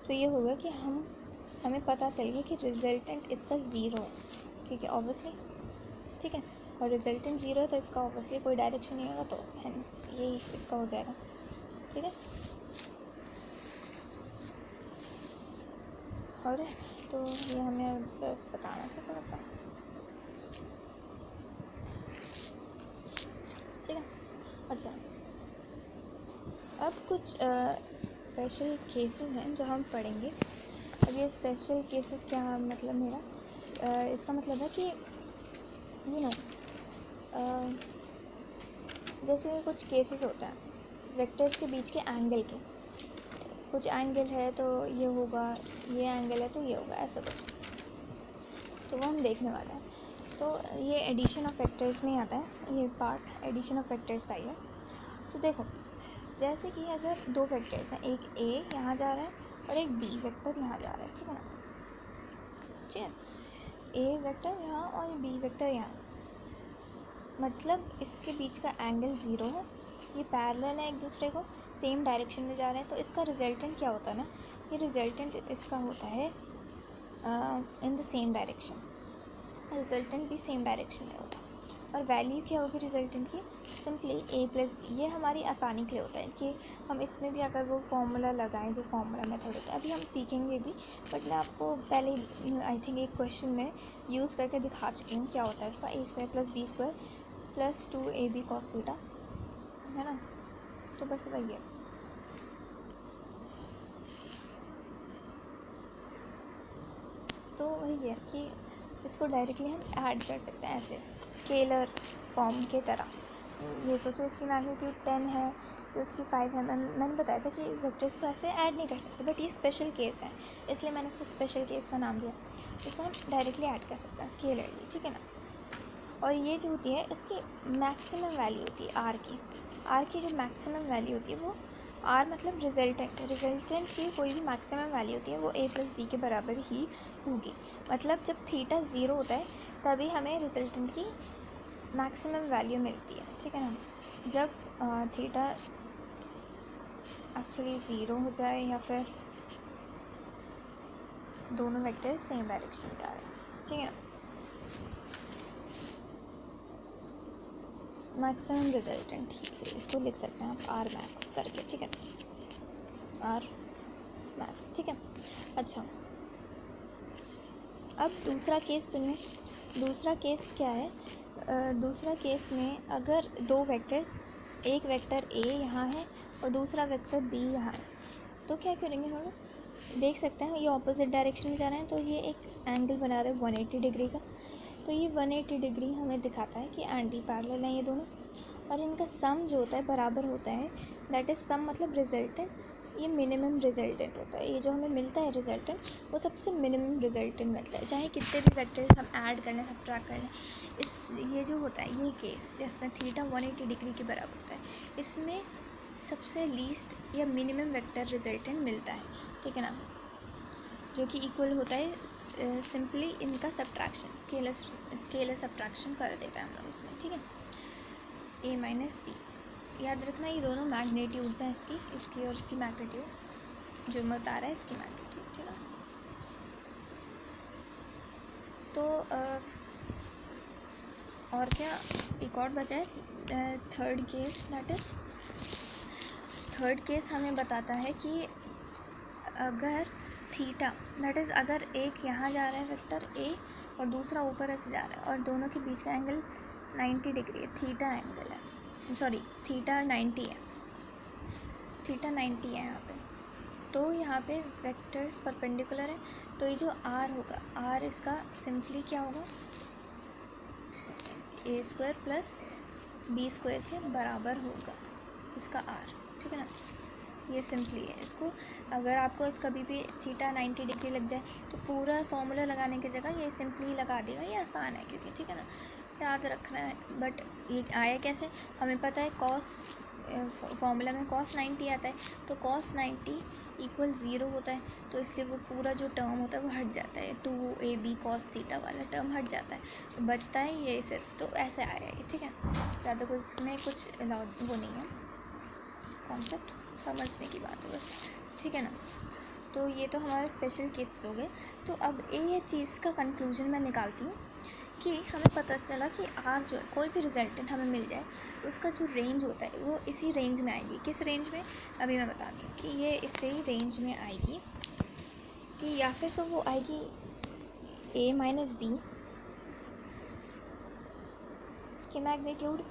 तो ये होगा कि हमें पता चल गया कि रिजल्टेंट इसका ज़ीरो है, क्योंकि ऑब्वियसली, ठीक है, और रिजल्टेंट 0 है तो इसका ऑब्वियसली कोई डायरेक्शन नहीं होगा, तो हेंस ये इसका हो जाएगा, ठीक है। और तो ये हमें बस बताना था थोड़ा सा, ठीक है। अच्छा, अब कुछ स्पेशल केसेस हैं जो हम पढ़ेंगे। अब ये स्पेशल केसेस क्या मतलब मेरा इसका मतलब है कि यू नो जैसे कुछ केसेस होते हैं वेक्टर्स के बीच के एंगल के, कुछ एंगल है तो ये होगा, ये एंगल है तो ये होगा, ऐसा कुछ, तो वो हम देखने वाले हैं। तो ये एडिशन ऑफ वेक्टर्स में ही आता है, ये पार्ट एडिशन ऑफ वेक्टर्स का ही है। तो देखो, जैसे कि अगर दो वेक्टर्स हैं, एक ए यहाँ जा रहा है और एक बी वेक्टर यहाँ जा रहा है, ठीक है ना, ठीक है, ए वेक्टर यहाँ और बी वेक्टर यहाँ, मतलब इसके बीच का एंगल 0 है, ये पैरेलल है एक दूसरे को, सेम डायरेक्शन में जा रहे हैं, तो इसका रिजल्टेंट क्या होता है ना, ये रिजल्टेंट इसका होता है in the same direction, resultant भी सेम डायरेक्शन में होता है। और वैल्यू क्या होगी रिजल्टेंट की, सिंपली a प्लस बी। ये हमारी आसानी के लिए होता है कि हम इसमें भी अगर वो फार्मूला लगाएं जो फार्मूला मेथड होता है, अभी हम सीखेंगे भी, बट मैं आपको पहले आई थिंक एक क्वेश्चन में यूज़ करके दिखा चुकी हूँ क्या होता है उसका, a square plus B square plus 2ab cos theta, है ना, तो बस वही है। तो वही है कि इसको डायरेक्टली हम ऐड कर सकते हैं ऐसे स्केलर फॉर्म के तरह। ये सोचो इसकी मैग्नीट्यूड 10 है तो इसकी 5 है। मैंने बताया था कि वेक्टर्स को ऐसे ऐड नहीं कर सकते, बट ये स्पेशल केस है, इसलिए मैंने इसको स्पेशल केस का नाम दिया। इसको हम डायरेक्टली ऐड कर सकते हैं स्केलरली, ठीक है ना। और ये जो होती है इसकी मैक्सिमम वैल्यू होती है आर की जो मैक्सिमम वैल्यू होती है वो आर मतलब रिजल्टेंट की कोई भी मैक्सिमम वैल्यू होती है वो a प्लस बी के बराबर ही होगी। मतलब जब थीटा 0 होता है तभी हमें रिजल्टेंट की मैक्सिमम वैल्यू मिलती है, ठीक है ना। जब थीटा एक्चुअली 0 हो जाए या फिर दोनों वेक्टर सेम डायरेक्शन में जा रहे हैं, ठीक है ना, मैक्सिमम रिजल्टेंट, इसको लिख सकते हैं आप आर मैक्स करके, ठीक है, आर मैक्स, ठीक है। अच्छा, अब दूसरा केस सुनिए। दूसरा केस क्या है, दूसरा केस में अगर दो वेक्टर्स, एक वेक्टर ए यहाँ है और दूसरा वेक्टर बी यहाँ है, तो क्या करेंगे हम, देख सकते हैं ये ऑपोजिट डायरेक्शन में जा रहे हैं, तो ये एक एंगल बना रहे हैं 180 डिग्री का। तो ये 180 डिग्री हमें दिखाता है कि एंटी पैरेलल हैं ये दोनों, और इनका सम जो होता है बराबर होता है, दैट इज़ सम मतलब रिजल्टेंट, ये मिनिमम रिजल्टेंट होता है। ये जो हमें मिलता है रिजल्टेंट वो सबसे मिनिमम रिजल्टेंट मिलता है, चाहे कितने भी वेक्टर्स हम ऐड कर लें, सब्ट्रैक्ट कर लें। इस ये जो होता है ये केस जिसमें थीटा 180 डिग्री के बराबर होता है, इसमें सबसे लीस्ट या मिनिमम वेक्टर रिजल्टेंट मिलता है, ठीक है ना, जो कि इक्वल होता है सिंपली इनका सब्ट्रैक्शन, स्केलर सब्ट्रैक्शन कर देता है हम लोग उसमें, ठीक है, a माइनस बी। याद रखना ये दोनों मैग्नीट्यूड्स हैं इसकी और इसकी मैग्नीट्यूड जो मैं बता रहा है इसकी मैग्नीट्यूड, ठीक है। तो और क्या एक और बचा है third case, that is third case हमें बताता है कि अगर थीटा दैट इज़ अगर एक यहाँ जा रहा है वेक्टर ए और दूसरा ऊपर ऐसे जा रहा है और दोनों के बीच का एंगल 90 डिग्री है, थीटा एंगल है, सॉरी थीटा 90 है, थीटा 90 है यहाँ पे। तो यहाँ पे वेक्टर्स परपेंडिकुलर है, तो ये जो आर होगा, आर इसका सिंपली क्या होगा, ए स्क्वायर प्लस बी स्क्वायर के बराबर होगा इसका आर, ठीक है ना। ये सिंपली है, इसको अगर आपको कभी भी थीटा 90 डिग्री लग जाए तो पूरा फॉर्मूला लगाने की जगह ये सिंपली लगा देगा, ये आसान है क्योंकि, ठीक है ना, याद रखना है। बट ये आया कैसे, हमें पता है कॉस फॉर्मूला में कॉस 90 आता है, तो कॉस 90 इक्वल 0 होता है, तो इसलिए वो पूरा जो टर्म होता है वो हट जाता है, 2ab cos थीटा वाला टर्म हट जाता है, तो बचता है ये सिर्फ, तो ऐसे आया ये, ठीक है। ज़्यादा कुछ इसमें कुछ वो नहीं है, कॉन्सेप्ट समझने की बात है बस, ठीक है ना। तो ये तो हमारे स्पेशल केसेस हो गए। तो अब ये चीज़ का कंक्लूजन मैं निकालती हूँ कि हमें पता चला कि आर जो है कोई भी रिजल्टेंट हमें मिल जाए तो उसका जो रेंज होता है वो इसी रेंज में आएगी। किस रेंज में, अभी मैं बताती हूँ कि ये इसी रेंज में आएगी कि या फिर तो वो आएगी a माइनस बी के मैग्नीट्यूड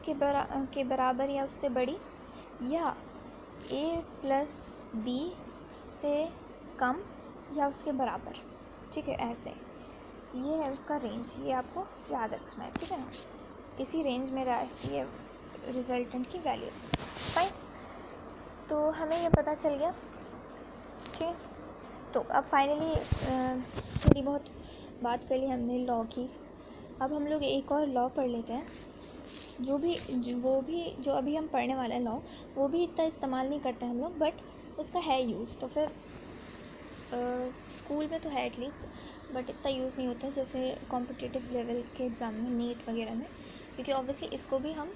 के बराबर या उससे बड़ी, या a प्लस बी से कम या उसके बराबर। ठीक है, ऐसे ये है उसका रेंज, ये आपको याद रखना है। ठीक है ना, इसी रेंज में रहती है रिजल्टेंट की वैल्यू। फाइन, तो हमें ये पता चल गया। ठीक है, तो अब फाइनली थोड़ी बहुत बात कर ली हमने लॉ की। अब हम लोग एक और लॉ पढ़ लेते हैं, जो अभी हम पढ़ने वाला है लॉ, वो भी इतना इस्तेमाल नहीं करते हैं हम लोग, बट उसका है यूज़। तो फिर स्कूल में तो है एटलीस्ट, बट इतना यूज़ नहीं होता है जैसे कॉम्पिटिटिव लेवल के एग्ज़ाम में, नीट वगैरह में, क्योंकि ऑब्वियसली इसको भी हम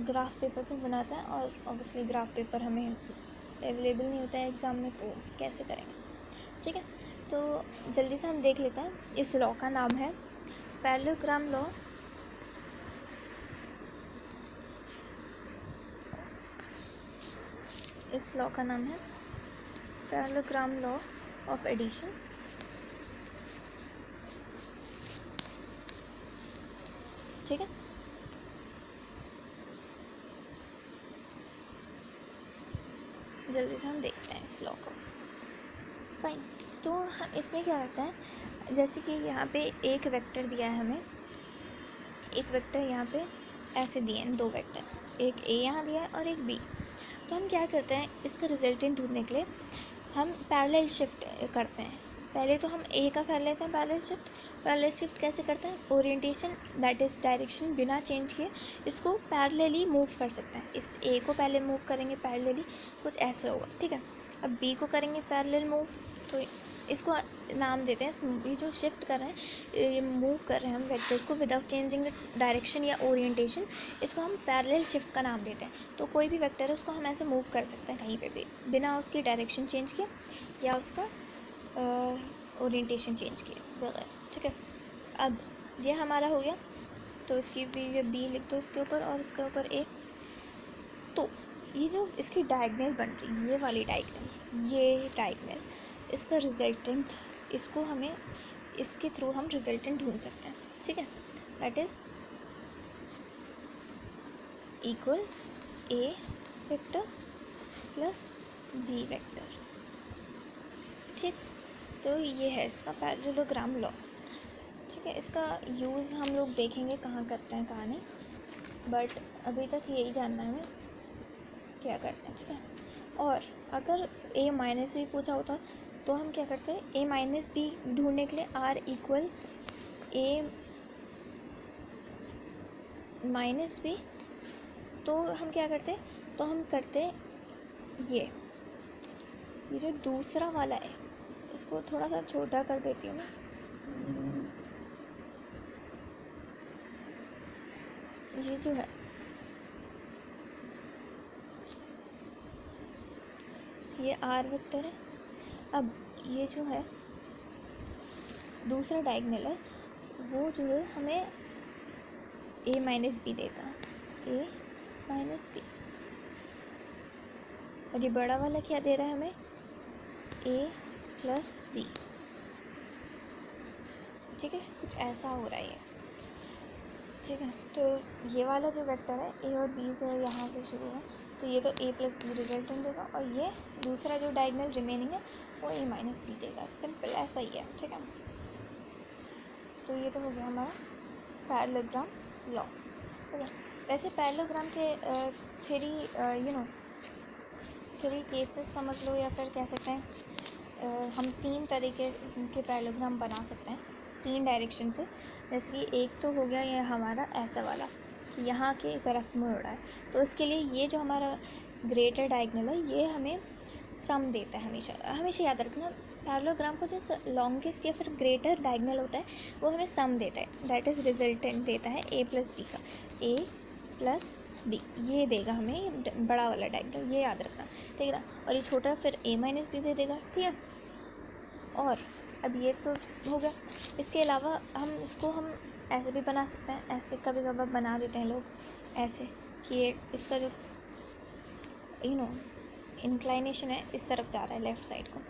ग्राफ पेपर पे बनाते हैं और ऑब्वियसली ग्राफ पेपर हमें अवेलेबल नहीं होता है एग्ज़ाम में, तो कैसे करेंगे। ठीक है, तो जल्दी से हम देख लेते हैं। इस लॉ का नाम है पैरेललोग्राम लॉ। इस लॉ का नाम है पैरेललोग्राम लॉ ऑफ एडिशन। ठीक है, जल्दी से हम देखते हैं इस लॉ को। फाइन, तो इसमें क्या करते हैं, जैसे कि यहाँ पे एक वेक्टर दिया है हमें, एक वेक्टर यहाँ पे ऐसे दिए हैं, दो वेक्टर, एक ए यहाँ दिया है और एक बी। तो हम क्या करते हैं, इसका रिजल्टेंट ढूंढने के लिए हम पैरेलल शिफ्ट करते हैं। पहले तो हम ए का कर लेते हैं पैरेलल शिफ्ट। पैरेलल शिफ्ट कैसे करते हैं, ओरिएंटेशन दैट इज़ डायरेक्शन बिना चेंज किए इसको पैरेलली मूव कर सकते हैं। इस ए को पहले मूव करेंगे पैरेलली, कुछ ऐसे होगा। ठीक है, अब बी को करेंगे पैरेलल मूव, तो इसको नाम देते हैं, ये जो शिफ्ट कर रहे हैं, ये मूव कर रहे हैं हम वेक्टर्स को विदाउट चेंजिंग इट्स डायरेक्शन या ओरिएंटेशन, इसको हम पैरेलल शिफ्ट का नाम देते हैं। तो कोई भी वेक्टर है उसको हम ऐसे मूव कर सकते हैं कहीं पे भी बिना उसकी डायरेक्शन चेंज किए या उसका ओरिएंटेशन चेंज किए बगैर। ठीक है, अब ये हमारा हो गया, तो इसकी भी ये बी लिख दो इसके ऊपर और इसके ऊपर ए। तो ये जो इसकी डायगोनल बन रही, ये वाली डायगोनल, ये डायगोनल, इसका रिजल्टेंट, इसको हमें इसके थ्रू हम रिजल्टेंट ढूंढ सकते हैं। ठीक है, that is equals A vector plus B vector. ठीक, तो ये है इसका पैरेललोग्राम लॉ। ठीक है, इसका यूज़ हम लोग देखेंगे कहाँ करते हैं कहाँ नहीं, बट अभी तक यही जानना है हमें क्या करते हैं। ठीक है, और अगर ए माइनस बी पूछा होता तो हम क्या करते हैं, ए माइनस बी ढूंढने के लिए R equals A minus B, तो हम क्या करते, तो हम करते ये जो दूसरा वाला है इसको थोड़ा सा छोटा कर देती हूँ मैं, ये जो है ये आर वेक्टर है। अब ये जो है दूसरा डायगोनल है, वो जो है हमें ए माइनस बी देता है, ए माइनस बी, और ये बड़ा वाला क्या दे रहा है हमें, ए प्लस बी। ठीक है, कुछ ऐसा हो रहा है ये। ठीक है, तो ये वाला जो वेक्टर है ए और बी जो यहाँ से शुरू है, तो ये तो ए प्लस बी रिजल्टेंट देगा, और ये दूसरा जो डायगोनल रिमेनिंग है वो ए माइनस बी देगा। सिंपल ऐसा ही है। ठीक है, तो ये तो हो गया हमारा पैरेललोग्राम लॉ। ठीक है, वैसे पैरेललोग्राम के थ्री केसेस समझ लो, या फिर कह सकते हैं हम तीन तरीके के पैरेललोग्राम बना सकते हैं तीन डायरेक्शन से। जैसे कि एक तो हो गया ये हमारा ऐसा वाला, यहाँ के तरफ मुड़ रहा है, तो इसके लिए ये जो हमारा ग्रेटर डायगोनल है ये हमें सम देता है। हमेशा हमेशा याद रखना, पैरेललोग्राम को जो लॉन्गेस्ट या फिर ग्रेटर डायगोनल होता है वो हमें सम देता है, दैट इज़ रिजल्टेंट देता है ए प्लस बी का, ए प्लस बी ये देगा हमें बड़ा वाला डायगोनल, ये याद रखना। ठीक है ना, और ये छोटा फिर ए माइनस बी दे देगा। ठीक है, और अब ये तो हो गया। इसके अलावा हम इसको हम ऐसे भी बना सकते हैं, ऐसे कभी कभार बना देते हैं लोग ऐसे कि ये इसका जो इंक्लाइनेशन है इस तरफ जा रहा है लेफ़्ट साइड को,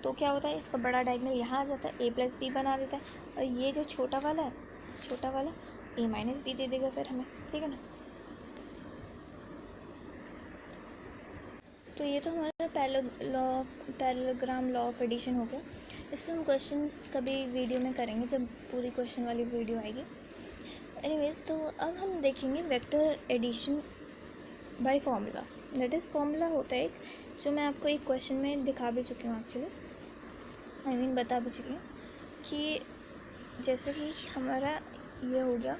तो क्या होता है इसका बड़ा डायगोनल यहाँ आ जाता है, a+b बना देता है, और ये जो छोटा वाला a-b दे देगा फिर हमें, ठीक है ना। तो ये तो हमारा पैरेललोग्राम लॉ ऑफ एडिशन हो गया। इस पर हम क्वेश्चंस कभी वीडियो में करेंगे जब पूरी क्वेश्चन वाली वीडियो आएगी। एनीवेज, तो अब हम देखेंगे vector addition by formula. That is formula होता है एक, जो मैं आपको एक क्वेश्चन में दिखा भी चुकी हूँ एक्चुअली, बता भी चुकी हूँ कि जैसे कि हमारा ये हो गया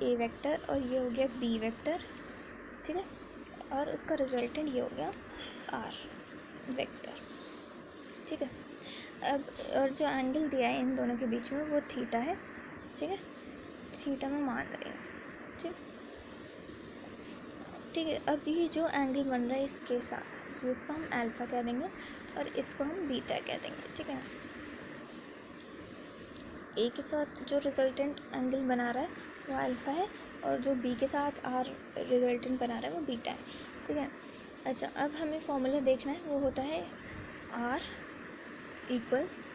a वेक्टर और ये हो गया b वेक्टर, ठीक है, और उसका रिजल्टेंट ये हो गया r वेक्टर, ठीक है। अब और जो एंगल दिया है इन दोनों के बीच में वो थीटा है, ठीक है, थीटा में मान रहे हैं, ठीक है। अब ये जो एंगल बन रहा है इसके साथ, इसको हम अल्फ़ा कह देंगे और इसको हम बीटा कह देंगे, ठीक है। ए के साथ जो रिजल्टेंट एंगल बना रहा है वो अल्फ़ा है, और जो बी के साथ आर रिजल्टेंट बना रहा है वो बीटा है, ठीक है। अच्छा, अब हमें फॉर्मूला देखना है, वो होता है आर इक्वल्स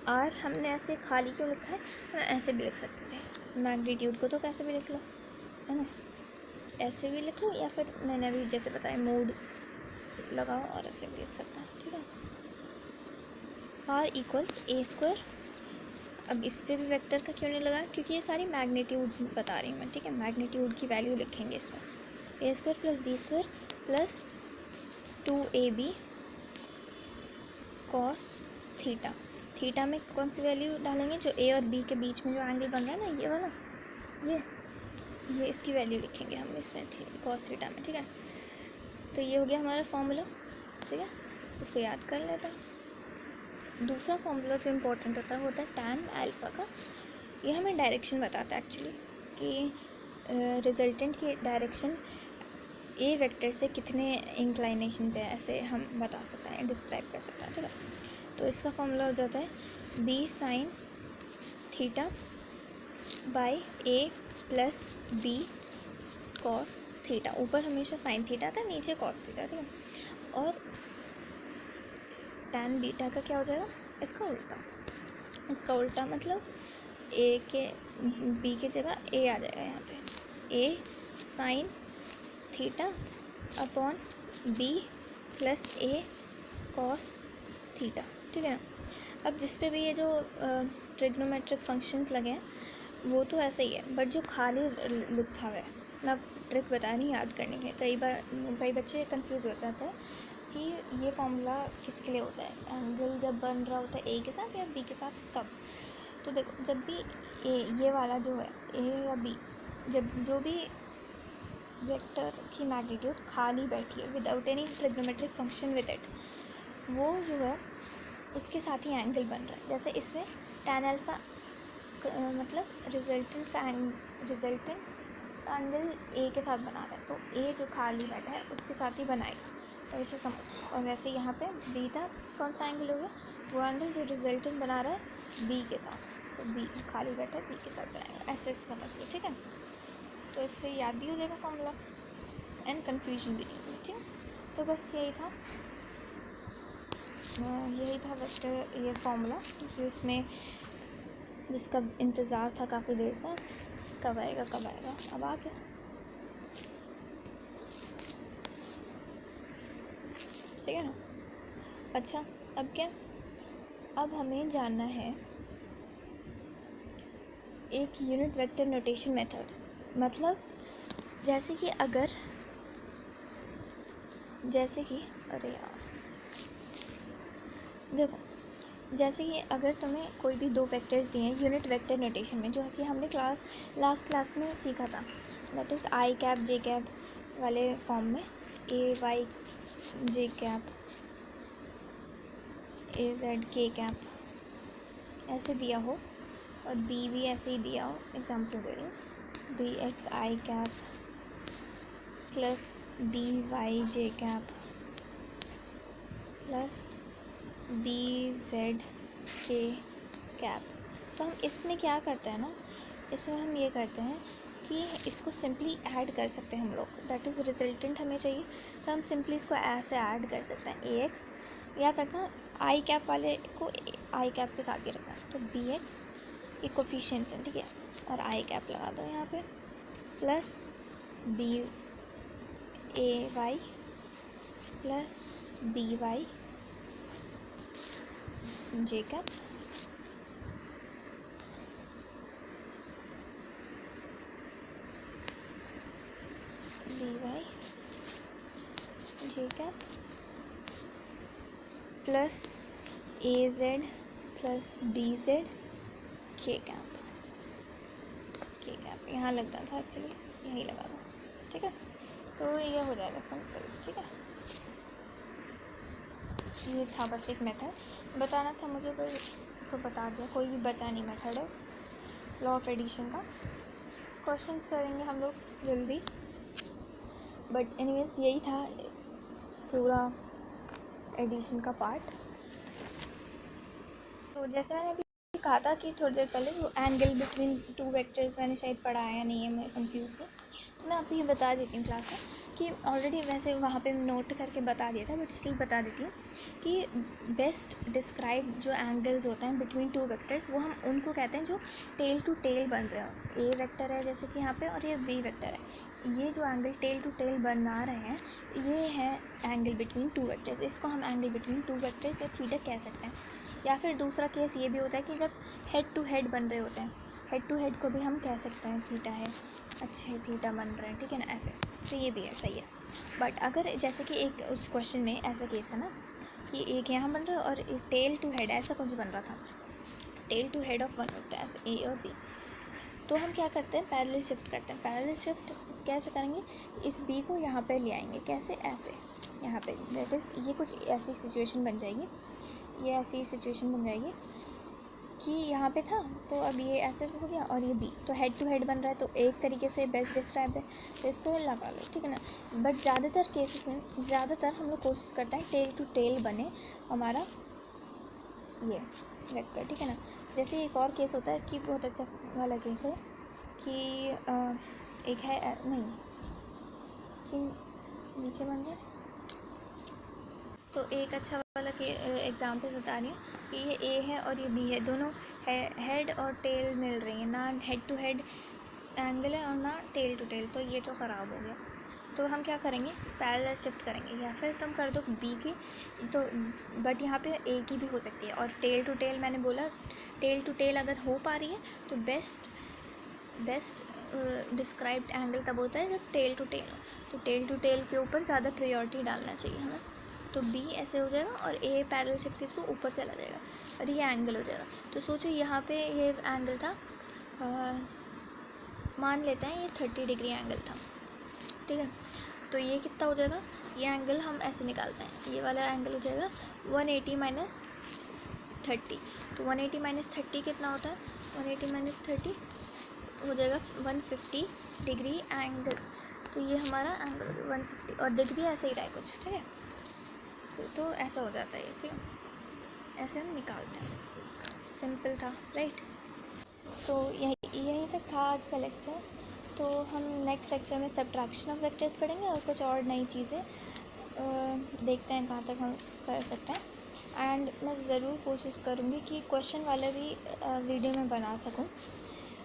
आर। हमने ऐसे खाली क्यों लिखा है, हम ऐसे भी लिख सकते थे, मैग्नीट्यूड को तो कैसे भी लिख लो, है ना, ऐसे भी लिख लो, या फिर मैंने अभी जैसे बताया मोड लगाओ और ऐसे भी लिख सकते हैं, ठीक है। R equals A square. अब इस पे भी वेक्टर का क्यों नहीं लगाया, क्योंकि ये सारी मैग्नीट्यूड्स बता रही हूँ मैं, ठीक है। मैग्नीट्यूड की वैल्यू लिखेंगे इसमें, A square plus B square plus 2ab cos theta. Theta में कौन सी वैल्यू डालेंगे, जो ए और बी के बीच में जो एंगल बन रहा है ना, ये वाला, ये इसकी वैल्यू लिखेंगे हम इसमें कॉस थीटा में, ठीक है। तो ये हो गया हमारा फॉर्मूला, ठीक है, इसको याद कर लेते हैं। दूसरा फॉर्मूला जो इम्पोर्टेंट होता है टैन अल्फ़ा का। ये हमें डायरेक्शन बताता है एक्चुअली कि रिजल्टेंट की डायरेक्शन ए वेक्टर से कितने इंक्लाइनेशन पे, ऐसे हम बता सकते हैं, डिस्क्राइब कर सकते हैं, ठीक है। तो इसका फॉर्मूला हो जाता है B sine theta by A plus B cos theta. ऊपर हमेशा साइन थीटा था, नीचे कॉस थीटा, ठीक है। और टैन बीटा का क्या हो जाएगा, इसका उल्टा मतलब ए के बी की जगह ए आ जाएगा यहाँ पे, A sine theta upon B plus A cos theta, ठीक है ना। अब जिस पे भी ये जो ट्रिग्नोमेट्रिक फंक्शंस लगे हैं वो तो ऐसे ही है, बट जो खाली लिखा हुआ है, मैं ट्रिक बता रही याद करने के। कई बच्चे कंफ्यूज हो जाते हैं कि ये फॉर्मूला किसके लिए होता है, एंगल जब बन रहा होता है ए के साथ या बी के साथ तब। तो देखो, जब भी ये वाला जो है ए या बी, जब जो भी वेक्टर की मैग्नीट्यूड खाली बैठी है without any trigonometric function with it, वो जो है उसके साथ ही एंगल बन रहा है। जैसे इसमें टैन अल्फ़ा मतलब रिजल्टेंट एंगल ए के साथ बना रहा है, तो ए जो खाली बैठा है उसके साथ ही बनाएगा, तो ऐसे समझ। और वैसे यहाँ पे बीटा कौन सा एंगल हो गया, वो एंगल जो रिजल्टेंट बना रहा है बी के साथ, तो बी खाली बैठा है बी के साथ बनाएगा, ऐसे समझ लो, ठीक है। तो इससे याद भी हो जाएगा फॉर्मूला एंड कन्फ्यूजन भी नहीं होगी, ठीक है। तो बस यही था वेक्टर ये फॉर्मूला, जो इसमें जिसका इंतज़ार था काफ़ी देर से, कब आएगा अब आ गया, ठीक है ना। अच्छा, अब क्या, अब हमें जानना है एक यूनिट वेक्टर नोटेशन मेथड। मतलब जैसे कि अरे यार देखो, जैसे कि अगर तुम्हें कोई भी दो वेक्टर्स दिए हैं यूनिट वेक्टर नोटेशन में, जो कि हमने लास्ट क्लास में सीखा था, that is I cap J cap वाले फॉर्म में, A Y J cap A Z K cap ऐसे दिया हो, और बी भी ऐसे ही दिया हो। एग्जाम्पल दे रही हूँ, बी एक्स आई cap plus B Y J cap plus B Z K cap. तो हम इसमें क्या करते हैं ना, इसमें हम ये करते हैं कि इसको सिंपली ऐड कर सकते हैं हम लोग, दैट इज़ रिजल्टेंट हमें चाहिए, तो हम सिंपली इसको ऐसे ऐड कर सकते हैं। ए एक्स या करना आई कैप वाले को आई कैप के साथ ही रखना है, तो बी एक्स ये कोफिशिएंट्स हैं, ठीक है, और आई कैप लगा दो यहाँ पे, प्लस बी ए Y plus B Y J cap B Y J cap plus ए Z plus B Z K cap. यहाँ लगना था एक्चुअली, यहीं लगा दो, ठीक है। तो ये हो जाएगा सिंपल, ठीक है। ये था बस एक मेथड बताना था मुझे, तो बता दिया, कोई भी बचा नहीं मेथड है लॉ ऑफ एडिशन का। क्वेश्चंस करेंगे हम लोग जल्दी, बट एनीवेज यही था पूरा एडिशन का पार्ट। तो जैसे मैंने अभी कहा था कि थोड़ी देर पहले वो एंगल बिटवीन टू वेक्टर्स मैंने शायद पढ़ाया नहीं है, मैं कंफ्यूज थी, तो मैं अभी बता देती हूँ क्लास में कि ऑलरेडी वैसे वहाँ पे नोट करके बता दिया था, बट स्टिल बता देती हूँ कि बेस्ट डिस्क्राइब जो एंगल्स होते हैं बिटवीन टू वेक्टर्स, वो हम उनको कहते हैं जो टेल टू टेल बन रहे हो। ए वेक्टर है जैसे कि यहाँ पे, और ये बी वेक्टर है, ये जो एंगल टेल टू टेल बना रहे हैं ये है एंगल बिटवीन टू वेक्टर्स, इसको हम एंगल बिटवीन टू वेक्टर्स या थीटा कह सकते हैं। या फिर दूसरा केस ये भी होता है कि जब हेड टू हेड बन रहे होते हैं, हेड टू हेड को भी हम कह सकते हैं थीटा है, अच्छे थीटा बन रहे हैं, ठीक है ना, ऐसे, तो ये भी है, सही है। बट अगर जैसे कि एक उस क्वेश्चन में ऐसा केस है ना कि एक यहाँ बन रहा है और एक टेल टू हेड ऐसा कुछ बन रहा था, tail to head of one होता है ऐसे, ए और बी, तो हम क्या करते हैं, पैरेलल शिफ्ट करते हैं। पैरेलल शिफ्ट कैसे करेंगे, इस बी को यहाँ पे ले आएंगे, कैसे, ऐसे यहाँ पे, दैट इज़ ये कुछ ऐसी सिचुएशन बन जाएगी, ये ऐसी सिचुएशन बन जाएगी कि यहाँ पे था तो अब ये ऐसे हो गया, और ये बी तो हेड टू हेड बन रहा है, तो एक तरीके से बेस्ट डिस्क्राइब है, तो इसको लगा लो, ठीक है ना। बट ज़्यादातर केसेस में ज़्यादातर हम लोग कोशिश करते हैं टेल टू टेल बने हमारा ये वेक्टर, ठीक है ना। जैसे एक और केस होता है कि बहुत अच्छा वाला केस है कि एक है नहीं कि नीचे बन रहा है, तो एक अच्छा वाला के एग्जांपल बता रही हूँ कि ये ए है और ये बी है, दोनों हेड और टेल मिल रही हैं, ना हेड टू हेड एंगल है और ना टेल टू टेल, तो ये तो ख़राब हो गया। तो हम क्या करेंगे, पैरेलल शिफ्ट करेंगे, या फिर तुम कर दो बी की, तो बट यहाँ पे ए की भी हो सकती है, और टेल टू टेल मैंने बोला, टेल टू टेल अगर हो पा रही है तो बेस्ट डिस्क्राइब्ड एंगल तब होता है जब टेल टू टेल हो, तो टेल टू टेल के ऊपर ज़्यादा प्रायोरिटी डालना चाहिए हमें, तो बी ऐसे हो जाएगा और ए पैरेलल शिफ्ट के थ्रू ऊपर चला जाएगा और ये एंगल हो जाएगा। तो सोचो यहाँ पे ये एंगल था, मान लेते हैं ये 30 डिग्री एंगल था, ठीक है, तो ये कितना हो जाएगा, ये एंगल हम ऐसे निकालते हैं, ये वाला एंगल हो जाएगा 180 माइनस 30, तो 180 माइनस 30 कितना होता है, 180 माइनस 30 हो जाएगा 150 डिग्री एंगल, तो ये हमारा एंगल 150, और डिग्री ऐसे ही रहा है कुछ, ठीक है, तो ऐसा हो जाता है ये, ठीक है, ऐसे हम निकालते हैं, सिंपल था, राइट। तो यहीं तक था आज का लेक्चर, तो हम नेक्स्ट लेक्चर में सब्ट्रैक्शन ऑफ वेक्टर्स पढ़ेंगे और कुछ और नई चीज़ें देखते हैं कहाँ तक हम कर सकते हैं। एंड मैं ज़रूर कोशिश करूँगी कि क्वेश्चन वाला भी वीडियो में बना सकूँ,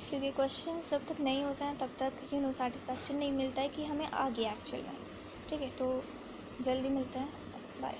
क्योंकि क्वेश्चन जब तक नहीं होते हैं तब तक सेटिस्फैक्शन नहीं मिलता है कि हमें आ गया एक्चुअल में, ठीक है। तो जल्दी मिलते हैं, बाय।